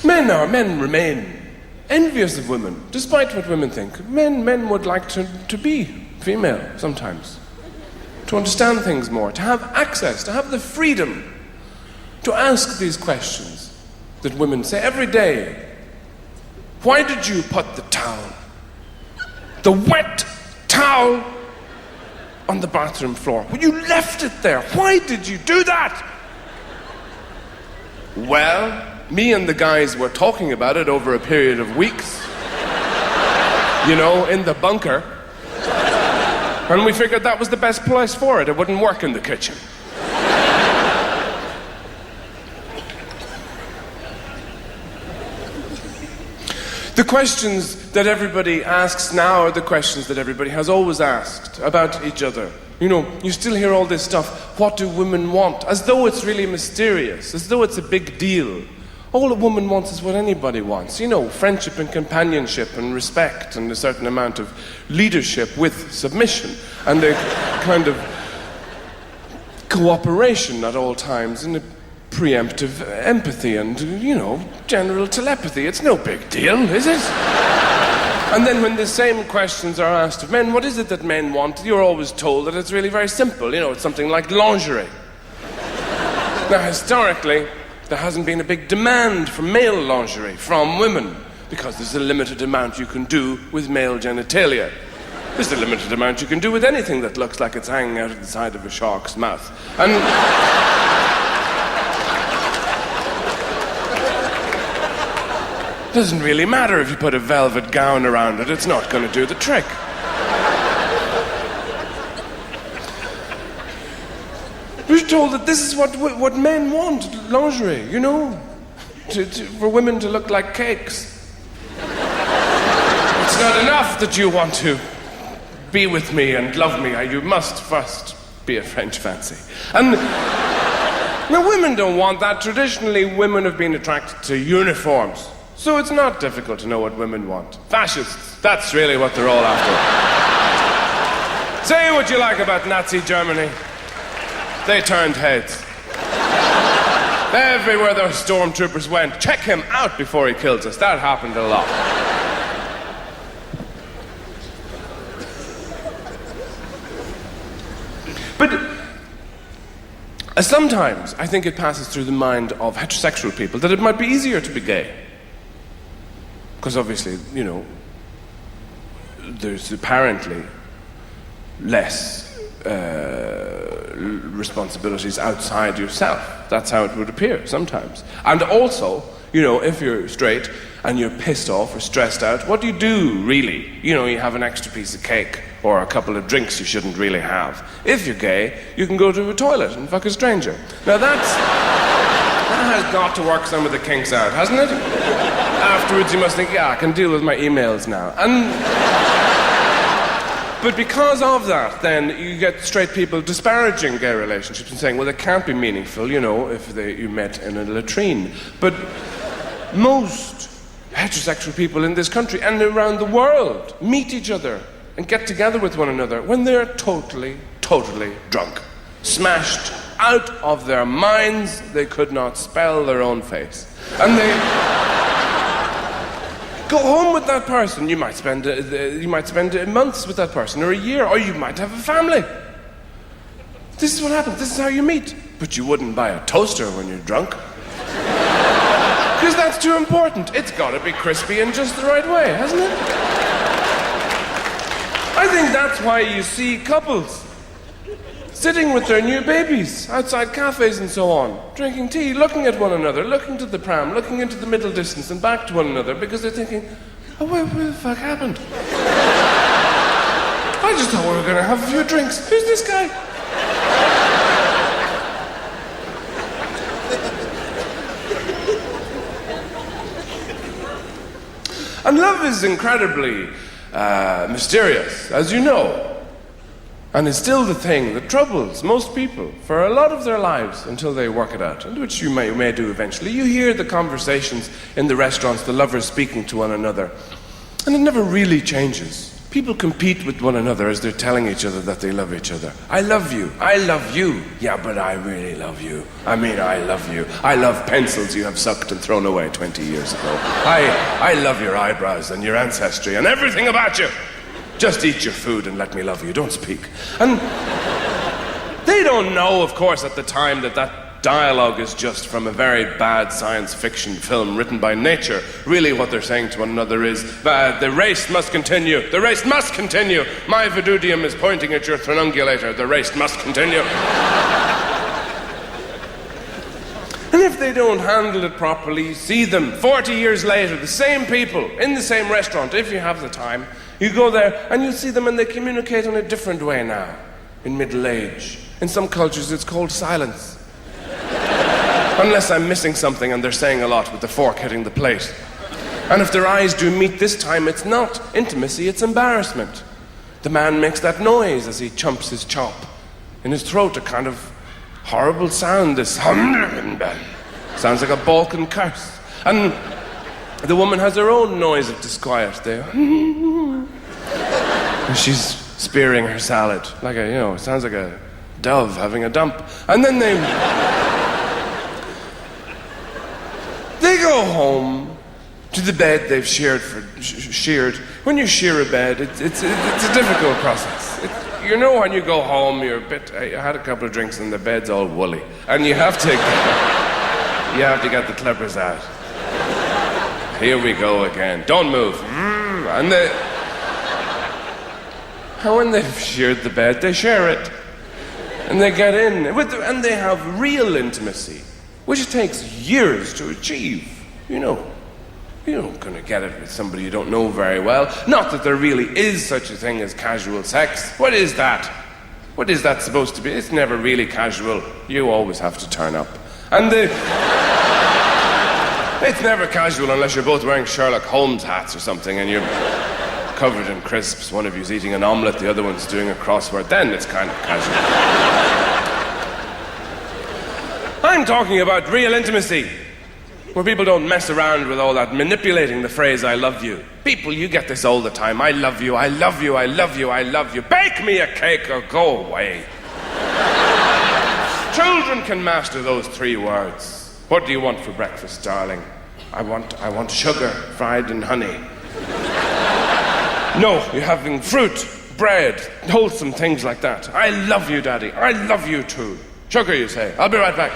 Men remain envious of women, despite what women think. Men would like to be female sometimes, to understand things more, to have access, to have the freedom to ask these questions that women say every day. Why did you put the wet towel on the bathroom floor? Well, you left it there. Why did you do that? Well, me and the guys were talking about it over a period of weeks. You know, in the bunker. And we figured that was the best place for it. It wouldn't work in the kitchen. The questions that everybody asks now are the questions that everybody has always asked about each other. You know, you still hear all this stuff, what do women want? As though it's really mysterious, as though it's a big deal. All a woman wants is what anybody wants. You know, friendship and companionship and respect and a certain amount of leadership with submission and a kind of cooperation at all times and a preemptive empathy and, you know, general telepathy. It's no big deal, is it? And then when the same questions are asked of men, what is it that men want? You're always told that it's really very simple. You know, it's something like lingerie. Now, historically, there hasn't been a big demand for male lingerie from women because there's a limited amount you can do with male genitalia. There's a limited amount you can do with anything that looks like it's hanging out of the side of a shark's mouth. And it doesn't really matter if you put a velvet gown around it, it's not going to do the trick. We're told that this is what men want, lingerie, you know, for women to look like cakes. It's not enough that you want to be with me and love me, you must first be a French fancy. And now women don't want that. Traditionally, women have been attracted to uniforms. So it's not difficult to know what women want. Fascists, that's really what they're all after. Say what you like about Nazi Germany. They turned heads. Everywhere those stormtroopers went, check him out before he kills us. That happened a lot. But sometimes I think it passes through the mind of heterosexual people that it might be easier to be gay. Because obviously, you know, there's apparently less responsibilities outside yourself. That's how it would appear sometimes. And also, you know, if you're straight and you're pissed off or stressed out, what do you do, really? You know, you have an extra piece of cake or a couple of drinks you shouldn't really have. If you're gay, you can go to a toilet and fuck a stranger. Now that has got to work some of the kinks out, hasn't it? Afterwards you must think, yeah, I can deal with my emails now. But because of that, then you get straight people disparaging gay relationships and saying, well, they can't be meaningful, you know, if you met in a latrine. But most heterosexual people in this country and around the world meet each other and get together with one another when they're totally, totally drunk. Smashed out of their minds, they could not spell their own face. And they go home with that person. You might spend months with that person, or a year, or you might have a family. This is what happens. This is how you meet. But you wouldn't buy a toaster when you're drunk. Because that's too important. It's got to be crispy in just the right way, hasn't it? I think that's why you see couples sitting with their new babies outside cafes and so on, drinking tea, looking at one another, looking to the pram, looking into the middle distance and back to one another, because they're thinking, oh, where the fuck happened? I just thought we were going to have a few drinks. Who's this guy? And love is incredibly mysterious, as you know. And it's still the thing that troubles most people for a lot of their lives until they work it out, and which you may do eventually. You hear the conversations in the restaurants, the lovers speaking to one another, and it never really changes. People compete with one another as they're telling each other that they love each other. I love you. I love you. Yeah, but I really love you. I mean, I love you. I love pencils you have sucked and thrown away 20 years ago. I love your eyebrows and your ancestry and everything about you. Just eat your food and let me love you. Don't speak. And they don't know, of course, at the time that dialogue is just from a very bad science fiction film written by nature. Really what they're saying to one another is, the race must continue. The race must continue. My vidudium is pointing at your threnungulator. The race must continue. And if they don't handle it properly, you see them 40 years later, the same people, in the same restaurant, if you have the time. You go there and you see them and they communicate in a different way now, in middle age. In some cultures it's called silence. Unless I'm missing something and they're saying a lot with the fork hitting the plate. And if their eyes do meet this time, it's not intimacy, it's embarrassment. The man makes that noise as he chumps his chop. In his throat, a kind of horrible sound, this sounds like a Balkan curse. And the woman has her own noise of disquiet there. And she's spearing her salad, like it sounds like a dove having a dump. And then they go home to the bed they've sheared. When you shear a bed, it's a difficult process. When you go home, you're a bit. I had a couple of drinks and the bed's all woolly, and you have to get the clippers out. Here we go again. Don't move. And when they've sheared the bed, they share it, and they get in, and they have real intimacy, which it takes years to achieve. You're not going to get it with somebody you don't know very well. Not that there really is such a thing as casual sex. What is that? What is that supposed to be? It's never really casual. You always have to turn up. And it's never casual unless you're both wearing Sherlock Holmes hats or something and you're covered in crisps. One of you's eating an omelette, the other one's doing a crossword. Then it's kind of casual. I'm talking about real intimacy, where people don't mess around with all that manipulating the phrase, I love you. People, you get this all the time. I love you, I love you, I love you, I love you. Bake me a cake or go away. Children can master those 3 words. What do you want for breakfast, darling? I want sugar fried in honey. No, you're having fruit, bread, wholesome things like that. I love you, Daddy. I love you too. Sugar, you say. I'll be right back.